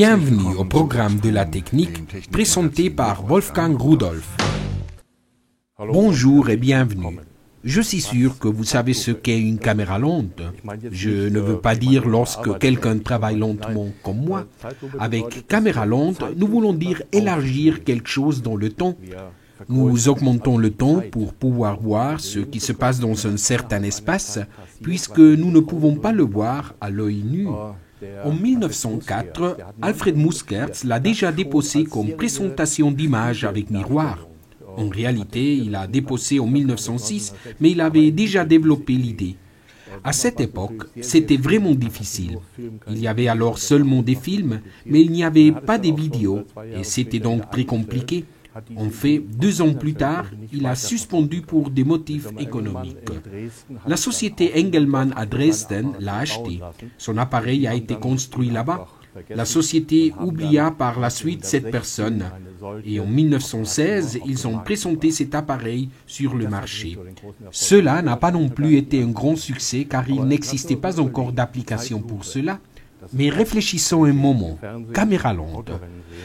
Bienvenue au programme de la technique présenté par Wolfgang Rudolph. Bonjour et bienvenue. Je suis sûr que vous savez ce qu'est une caméra lente. Je ne veux pas dire lorsque quelqu'un travaille lentement comme moi. Avec caméra lente, nous voulons dire élargir quelque chose dans le temps. Nous augmentons le temps pour pouvoir voir ce qui se passe dans un certain espace, puisque nous ne pouvons pas le voir à l'œil nu. En 1904, Alfred Muskertz l'a déjà déposé comme présentation d'images avec miroir. En réalité, il a déposé en 1906, mais il avait déjà développé l'idée. À cette époque, c'était vraiment difficile. Il y avait alors seulement des films, mais il n'y avait pas de vidéos, et c'était donc très compliqué. En fait, 2 ans plus tard, il a suspendu pour des motifs économiques. La société Engelmann à Dresden l'a acheté. Son appareil a été construit là-bas. La société oublia par la suite cette personne. Et en 1916, ils ont présenté cet appareil sur le marché. Cela n'a pas non plus été un grand succès car il n'existait pas encore d'application pour cela. Mais réfléchissons un moment. Caméra lente.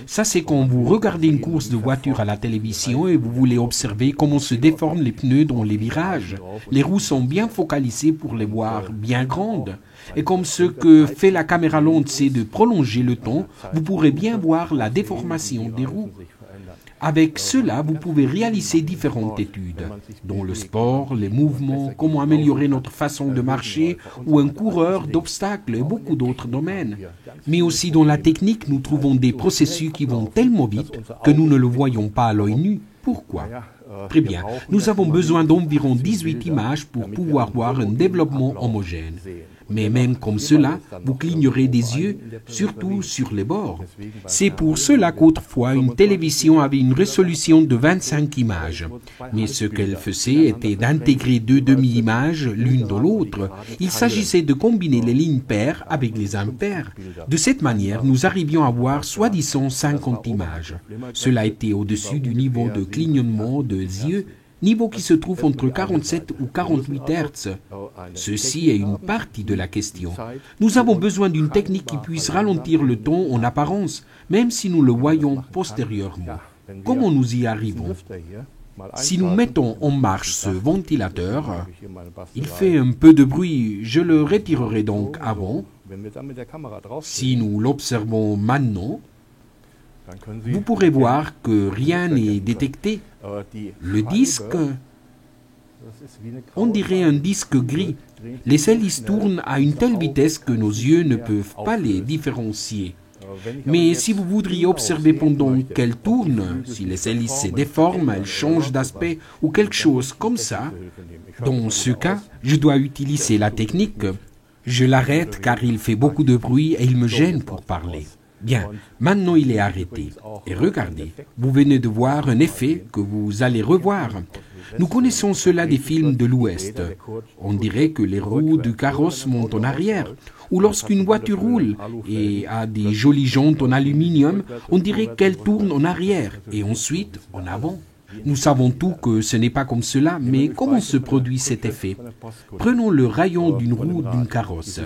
Ça, c'est quand vous regardez une course de voiture à la télévision et vous voulez observer comment se déforment les pneus dans les virages. Les roues sont bien focalisées pour les voir bien grandes. Et comme ce que fait la caméra lente, c'est de prolonger le temps, vous pourrez bien voir la déformation des roues. Avec cela, vous pouvez réaliser différentes études, dont le sport, les mouvements, comment améliorer notre façon de marcher, ou un coureur d'obstacles et beaucoup d'autres domaines. Mais aussi dans la technique, nous trouvons des processus qui vont tellement vite que nous ne le voyons pas à l'œil nu. Pourquoi ? Très bien, nous avons besoin d'environ 18 images pour pouvoir voir un développement homogène. Mais même comme cela, vous clignerez des yeux, surtout sur les bords. C'est pour cela qu'autrefois, une télévision avait une résolution de 25 images. Mais ce qu'elle faisait était d'intégrer 2 demi-images l'une dans l'autre. Il s'agissait de combiner les lignes paires avec les impaires. De cette manière, nous arrivions à voir soi-disant 50 images. Cela était au-dessus du niveau de clignement de yeux, niveau qui se trouve entre 47 ou 48 Hz. Ceci est une partie de la question. Nous avons besoin d'une technique qui puisse ralentir le temps en apparence, même si nous le voyons postérieurement. Comment nous y arrivons ? Si nous mettons en marche ce ventilateur, il fait un peu de bruit, je le retirerai donc avant. Si nous l'observons maintenant, vous pourrez voir que rien n'est détecté. Le disque, on dirait un disque gris. Les hélices tournent à une telle vitesse que nos yeux ne peuvent pas les différencier. Mais si vous voudriez observer pendant qu'elles tournent, si les hélices se déforment, elles changent d'aspect ou quelque chose comme ça, dans ce cas, je dois utiliser la technique. Je l'arrête car il fait beaucoup de bruit et il me gêne pour parler. Bien, maintenant il est arrêté. Et regardez, vous venez de voir un effet que vous allez revoir. Nous connaissons cela des films de l'Ouest. On dirait que les roues du carrosse montent en arrière. Ou lorsqu'une voiture roule et a des jolies jantes en aluminium, on dirait qu'elle tourne en arrière et ensuite en avant. Nous savons tous que ce n'est pas comme cela, mais comment se produit cet effet ? Prenons le rayon d'une roue d'une carrosse.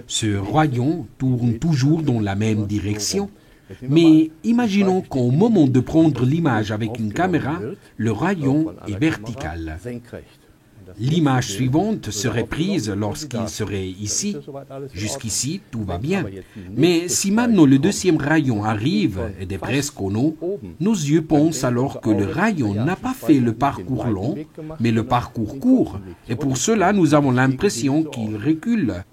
Ce rayon tourne toujours dans la même direction, mais imaginons qu'au moment de prendre l'image avec une caméra, le rayon est vertical. L'image suivante serait prise lorsqu'il serait ici. Jusqu'ici, tout va bien. Mais si maintenant le deuxième rayon arrive et est presque en haut, nos yeux pensent alors que le rayon n'a pas fait le parcours long, mais le parcours court. Et pour cela, nous avons l'impression qu'il recule.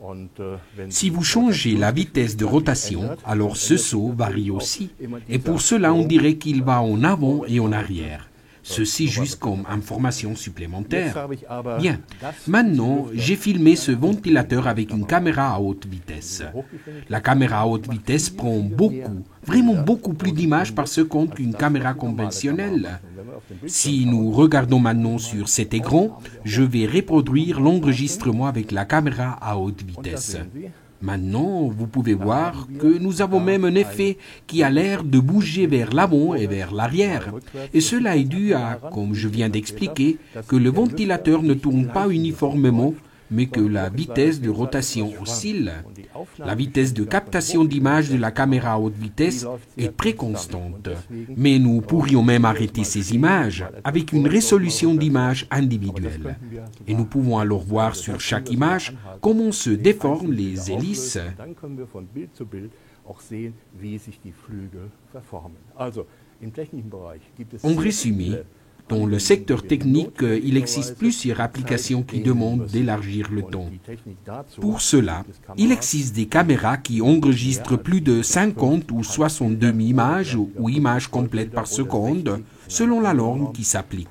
Si vous changez la vitesse de rotation, alors ce saut varie aussi. Et pour cela, on dirait qu'il va en avant et en arrière. Ceci juste comme information supplémentaire. Bien, maintenant j'ai filmé ce ventilateur avec une caméra à haute vitesse. La caméra à haute vitesse prend beaucoup, vraiment beaucoup plus d'images par seconde qu'une caméra conventionnelle. Si nous regardons maintenant sur cet écran, je vais reproduire l'enregistrement avec la caméra à haute vitesse. Maintenant, vous pouvez voir que nous avons même un effet qui a l'air de bouger vers l'avant et vers l'arrière. Et cela est dû à, comme je viens d'expliquer, que le ventilateur ne tourne pas uniformément, mais que la vitesse de rotation oscille. La vitesse de captation d'image de la caméra à haute vitesse est très constante, mais nous pourrions même arrêter ces images avec une résolution d'image individuelle. Et nous pouvons alors voir sur chaque image comment se déforment les hélices. En résumé, dans le secteur technique, il existe plusieurs applications qui demandent d'élargir le temps. Pour cela, il existe des caméras qui enregistrent plus de 50 ou 62 images ou images complètes par seconde, selon la norme qui s'applique.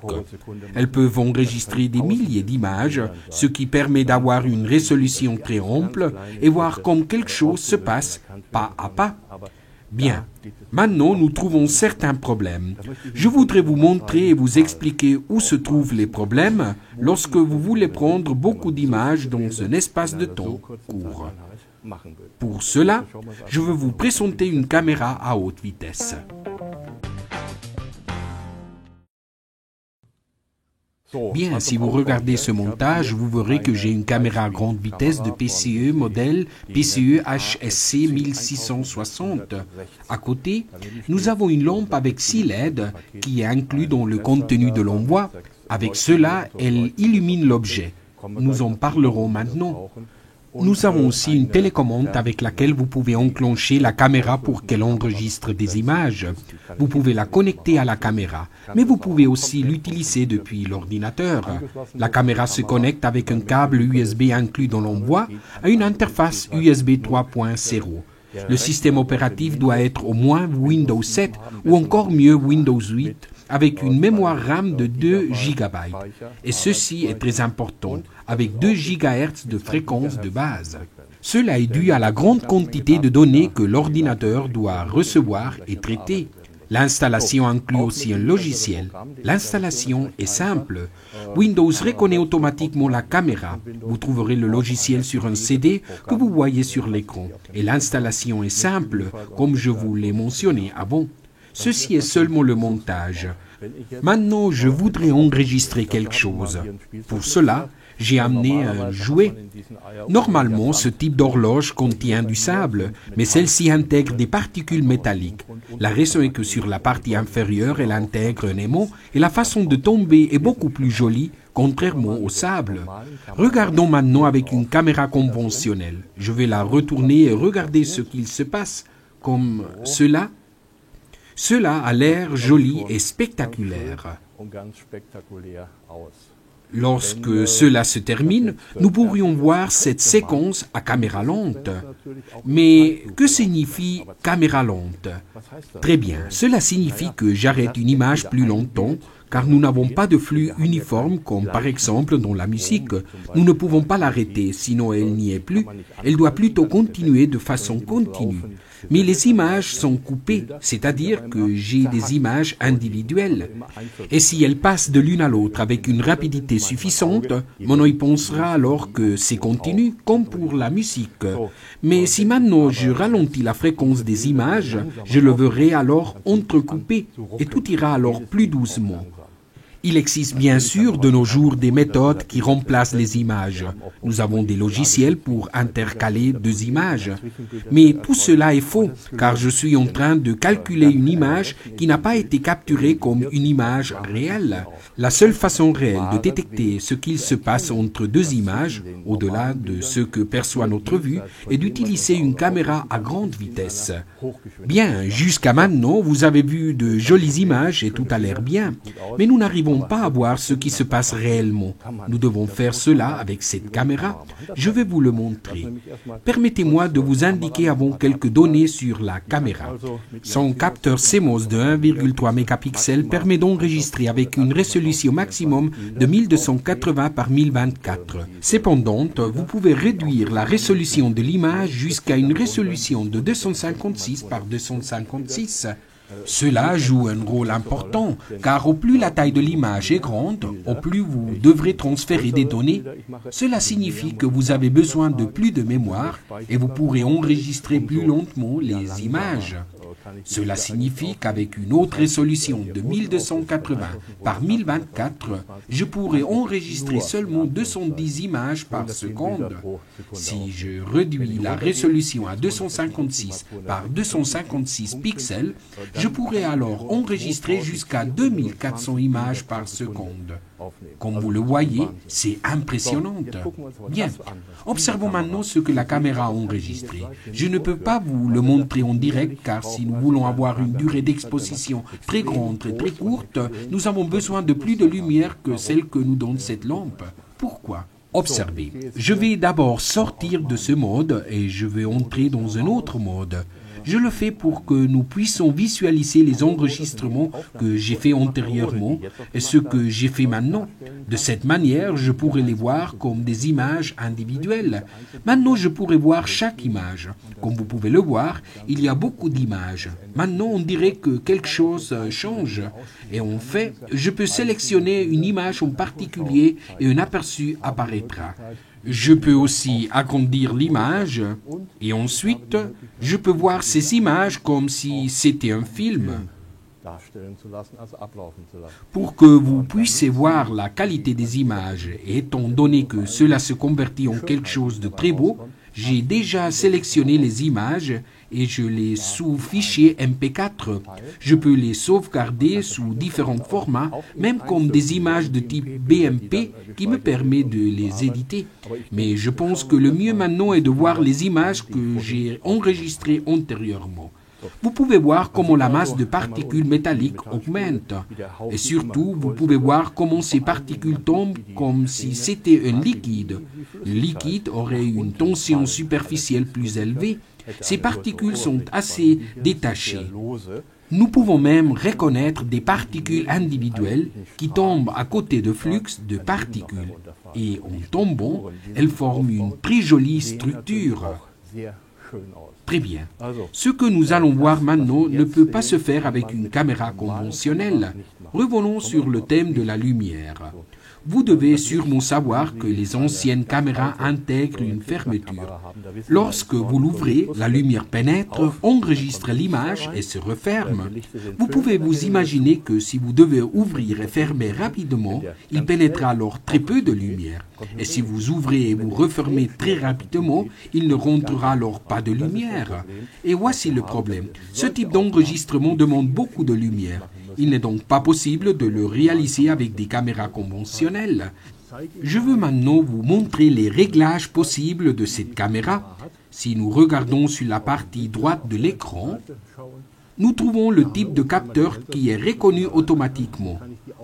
Elles peuvent enregistrer des milliers d'images, ce qui permet d'avoir une résolution très ample et voir comme quelque chose se passe pas à pas. Bien, maintenant nous trouvons certains problèmes. Je voudrais vous montrer et vous expliquer où se trouvent les problèmes lorsque vous voulez prendre beaucoup d'images dans un espace de temps court. Pour cela, je veux vous présenter une caméra à haute vitesse. Bien, si vous regardez ce montage, vous verrez que j'ai une caméra à grande vitesse de PCE modèle PCE HSC 1660. À côté, nous avons une lampe avec 6 LED qui est inclue dans le contenu de l'envoi. Avec cela, elle illumine l'objet. Nous en parlerons maintenant. Nous avons aussi une télécommande avec laquelle vous pouvez enclencher la caméra pour qu'elle enregistre des images. Vous pouvez la connecter à la caméra, mais vous pouvez aussi l'utiliser depuis l'ordinateur. La caméra se connecte avec un câble USB inclus dans l'envoi à une interface USB 3.0. Le système opératif doit être au moins Windows 7 ou encore mieux Windows 8 avec une mémoire RAM de 2 GB. Et ceci est très important, avec 2 GHz de fréquence de base. Cela est dû à la grande quantité de données que l'ordinateur doit recevoir et traiter. L'installation inclut aussi un logiciel. L'installation est simple. Windows reconnaît automatiquement la caméra. Vous trouverez le logiciel sur un CD que vous voyez sur l'écran. Et l'installation est simple, comme je vous l'ai mentionné avant. Ceci est seulement le montage. Maintenant, je voudrais enregistrer quelque chose. Pour cela, j'ai amené un jouet. Normalement, ce type d'horloge contient du sable, mais celle-ci intègre des particules métalliques. La raison est que sur la partie inférieure, elle intègre un aimant et la façon de tomber est beaucoup plus jolie, contrairement au sable. Regardons maintenant avec une caméra conventionnelle. Je vais la retourner et regarder ce qu'il se passe, comme cela. Cela a l'air joli et spectaculaire. Lorsque cela se termine, nous pourrions voir cette séquence à caméra lente. Mais que signifie caméra lente? Très bien, cela signifie que j'arrête une image plus longtemps, car nous n'avons pas de flux uniforme comme par exemple dans la musique. Nous ne pouvons pas l'arrêter, sinon elle n'y est plus. Elle doit plutôt continuer de façon continue. Mais les images sont coupées, c'est-à-dire que j'ai des images individuelles. Et si elles passent de l'une à l'autre avec une rapidité suffisante, mon œil pensera alors que c'est continu, comme pour la musique. Mais si maintenant je ralentis la fréquence des images, je le verrai alors entrecoupé, et tout ira alors plus doucement. Il existe bien sûr de nos jours des méthodes qui remplacent les images. Nous avons des logiciels pour intercaler 2 images. Mais tout cela est faux, car je suis en train de calculer une image qui n'a pas été capturée comme une image réelle. La seule façon réelle de détecter ce qu'il se passe entre 2 images, au-delà de ce que perçoit notre vue, est d'utiliser une caméra à grande vitesse. Bien, jusqu'à maintenant, vous avez vu de jolies images et tout a l'air bien, mais nous n'arrivons pas à voir ce qui se passe réellement. Nous devons faire cela avec cette caméra. Je vais vous le montrer. Permettez-moi de vous indiquer avant quelques données sur la caméra. Son capteur CMOS de 1,3 mégapixels permet d'enregistrer avec une résolution maximum de 1280 par 1024. Cependant, vous pouvez réduire la résolution de l'image jusqu'à une résolution de 256 par 256. Cela joue un rôle important, car au plus la taille de l'image est grande, au plus vous devrez transférer des données. Cela signifie que vous avez besoin de plus de mémoire et vous pourrez enregistrer plus lentement les images. Cela signifie qu'avec une haute résolution de 1280 par 1024, je pourrais enregistrer seulement 210 images par seconde. Si je réduis la résolution à 256 par 256 pixels, je pourrais alors enregistrer jusqu'à 2400 images par seconde. Comme vous le voyez, c'est impressionnant. Bien, observons maintenant ce que la caméra a enregistré. Je ne peux pas vous le montrer en direct car si nous voulons avoir une durée d'exposition très grande et très courte, nous avons besoin de plus de lumière que celle que nous donne cette lampe. Pourquoi ? Observez. Je vais d'abord sortir de ce mode et je vais entrer dans un autre mode. Je le fais pour que nous puissions visualiser les enregistrements que j'ai faits antérieurement et ce que j'ai fait maintenant. De cette manière, je pourrais les voir comme des images individuelles. Maintenant, je pourrais voir chaque image. Comme vous pouvez le voir, il y a beaucoup d'images. Maintenant, on dirait que quelque chose change. Et en fait, je peux sélectionner une image en particulier et un aperçu apparaîtra. Je peux aussi agrandir l'image et ensuite, je peux voir ces images comme si c'était un film. Pour que vous puissiez voir la qualité des images et étant donné que cela se convertit en quelque chose de très beau, j'ai déjà sélectionné les images et je les sous fichier MP4. Je peux les sauvegarder sous différents formats, même comme des images de type BMP qui me permet de les éditer. Mais je pense que le mieux maintenant est de voir les images que j'ai enregistrées antérieurement. Vous pouvez voir comment la masse de particules métalliques augmente. Et surtout, vous pouvez voir comment ces particules tombent comme si c'était un liquide. Le liquide aurait une tension superficielle plus élevée. Ces particules sont assez détachées. Nous pouvons même reconnaître des particules individuelles qui tombent à côté de flux de particules. Et en tombant, elles forment une très jolie structure. Très bien. Ce que nous allons voir maintenant ne peut pas se faire avec une caméra conventionnelle. Revenons sur le thème de la lumière. Vous devez sûrement savoir que les anciennes caméras intègrent une fermeture. Lorsque vous l'ouvrez, la lumière pénètre, enregistre l'image et se referme. Vous pouvez vous imaginer que si vous devez ouvrir et fermer rapidement, il pénétrera alors très peu de lumière. Et si vous ouvrez et vous refermez très rapidement, il ne rentrera alors pas de lumière. Et voici le problème. Ce type d'enregistrement demande beaucoup de lumière. Il n'est donc pas possible de le réaliser avec des caméras conventionnelles. Je veux maintenant vous montrer les réglages possibles de cette caméra. Si nous regardons sur la partie droite de l'écran, nous trouvons le type de capteur qui est reconnu automatiquement.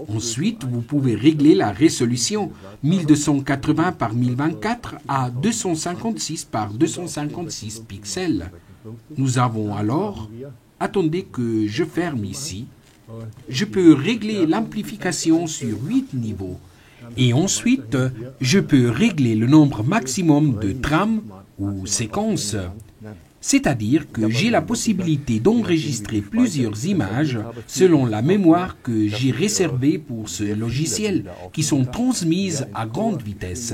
Ensuite, vous pouvez régler la résolution 1280 par 1024 à 256 par 256 pixels. Nous avons alors, attendez que je ferme ici, je peux régler l'amplification sur 8 niveaux. Et ensuite, je peux régler le nombre maximum de trames ou séquences. C'est-à-dire que j'ai la possibilité d'enregistrer plusieurs images selon la mémoire que j'ai réservée pour ce logiciel, qui sont transmises à grande vitesse.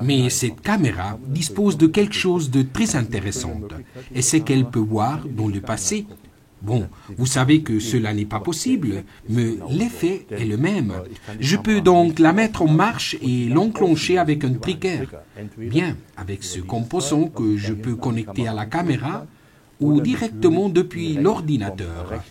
Mais cette caméra dispose de quelque chose de très intéressant, et c'est qu'elle peut voir dans le passé. Bon, vous savez que cela n'est pas possible, mais l'effet est le même. Je peux donc la mettre en marche et l'enclencher avec un trigger. Bien, avec ce composant que je peux connecter à la caméra ou directement depuis l'ordinateur.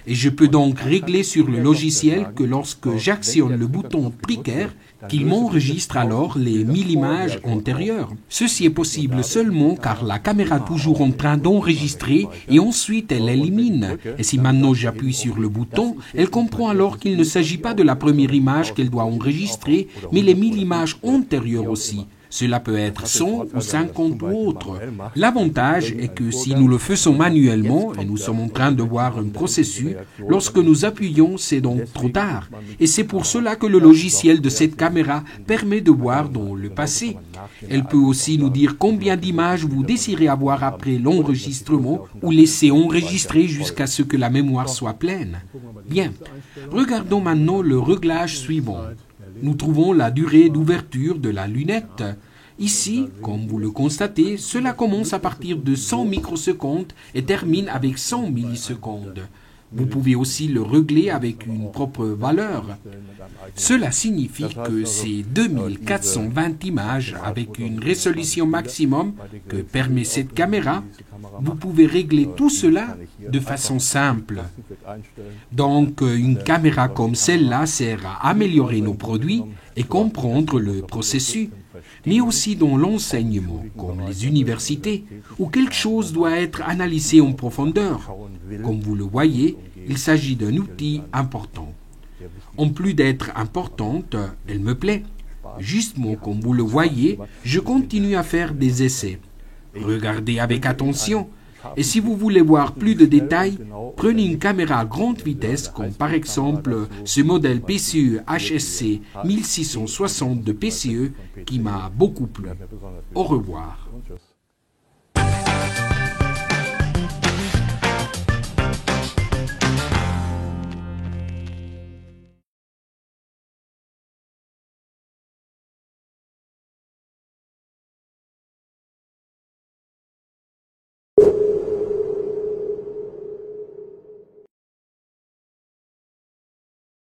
Et je peux donc régler sur le logiciel que lorsque j'actionne le bouton trigger, qu'il m'enregistre alors les 1000 images antérieures. Ceci est possible seulement car la caméra est toujours en train d'enregistrer et ensuite elle élimine. Et si maintenant j'appuie sur le bouton, elle comprend alors qu'il ne s'agit pas de la première image qu'elle doit enregistrer, mais les 1000 images antérieures aussi. Cela peut être 100 ou 50 ou autre. L'avantage est que si nous le faisons manuellement, et nous sommes en train de voir un processus, lorsque nous appuyons, c'est donc trop tard. Et c'est pour cela que le logiciel de cette caméra permet de voir dans le passé. Elle peut aussi nous dire combien d'images vous désirez avoir après l'enregistrement ou laisser enregistrer jusqu'à ce que la mémoire soit pleine. Bien, regardons maintenant le réglage suivant. Nous trouvons la durée d'ouverture de la lunette. Ici, comme vous le constatez, cela commence à partir de 100 microsecondes et termine avec 100 millisecondes. Vous pouvez aussi le régler avec une propre valeur. Cela signifie que ces 2420 images avec une résolution maximum que permet cette caméra, vous pouvez régler tout cela de façon simple. Donc, une caméra comme celle-là sert à améliorer nos produits et comprendre le processus, mais aussi dans l'enseignement, comme les universités, où quelque chose doit être analysé en profondeur. Comme vous le voyez, il s'agit d'un outil important. En plus d'être importante, elle me plaît. Justement, comme vous le voyez, je continue à faire des essais. Regardez avec attention. Et si vous voulez voir plus de détails, prenez une caméra à grande vitesse, comme par exemple ce modèle PCE HSC 1660 de PCE qui m'a beaucoup plu. Au revoir.